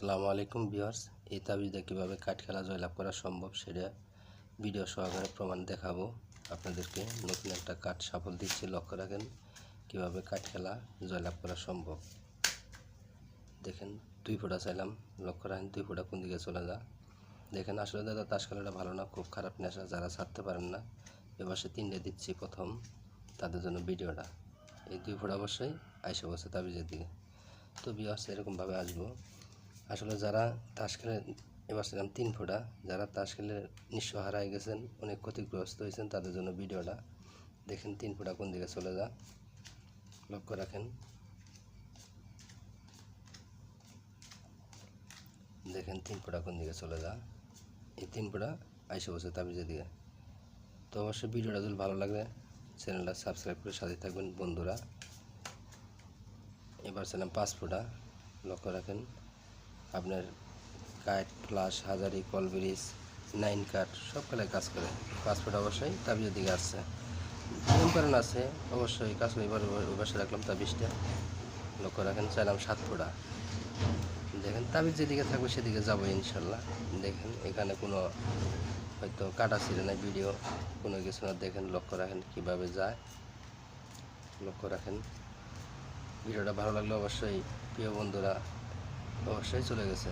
আসসালামু আলাইকুম ভিউয়ার্স। এই তাবিজটা কীভাবে কাঠ খেলা জয়লাভ করা সম্ভব সেটা ভিডিও সহকারে প্রমাণ দেখাবো আপনাদেরকে। নতুন একটা কাঠ সাফল দিচ্ছি, লক্ষ্য রাখেন কীভাবে কাঠ খেলা জয়লাভ করা সম্ভব। দেখেন 2 ফোঁটা চাইলাম, লক্ষ্য রাখেন 2 ফোঁটা কোন দিকে চলে যা। দেখেন আসলে দাদা তাস খেলাটা ভালো না, খুব খারাপ নেশা, যারা ছাড়তে পারেন না এবার সে 3টে দিচ্ছি প্রথম তাদের জন্য ভিডিওটা। এই 2 ফোঁটা অবশ্যই আইসে বসে তাবিজের দিকে। তো ভিউয়ার্স এরকমভাবে আসবো। আসলে যারা তাস খেলে এবার ছিলাম 3 ফোঁটা, যারা তাস খেলে নিঃস্ব হারায় গেছেন, অনেক ক্ষতিগ্রস্ত হয়েছেন, তাদের জন্য ভিডিওটা। দেখেন 3 ফোঁটা কোন দিকে চলে যা, লক্ষ্য রাখেন। দেখেন 3 ফোঁটা কোন দিকে চলে যা, এই 3 ফোঁটা আইসে বসে তাবিজের দিকে। তো অবশ্যই ভিডিওটা যদি ভালো লাগে চ্যানেলটা সাবস্ক্রাইব করে সাথে থাকবেন বন্ধুরা। এবার ছিলাম 5 ফোঁটা, লক্ষ্য রাখেন। আপনার কাঠ, ফ্লাশ, হাজারি, কলব্রিজ, 9 কাঠ সব খেলায় কাজ করে। 5 ফোঁটা অবশ্যই তাবিজের দিকে আসছে, নিয়মকানুন আছে অবশ্যই কাজ করে। এবার ওই পাশে রাখলাম তাবিজটা, লক্ষ্য রাখেন। চাইলাম 7 ফোঁটা। দেখেন তাবিজ যেদিকে থাকবে সেদিকে যাবো ইনশাল্লাহ। দেখেন এখানে কোনো হয়তো কাটা ছিল না, ভিডিও কোনো কিছু না। দেখেন লক্ষ্য রাখেন কীভাবে যায়, লক্ষ্য রাখেন। ভিডিওটা ভালো লাগলে অবশ্যই প্রিয় বন্ধুরা অবশ্যই চলে গেছে।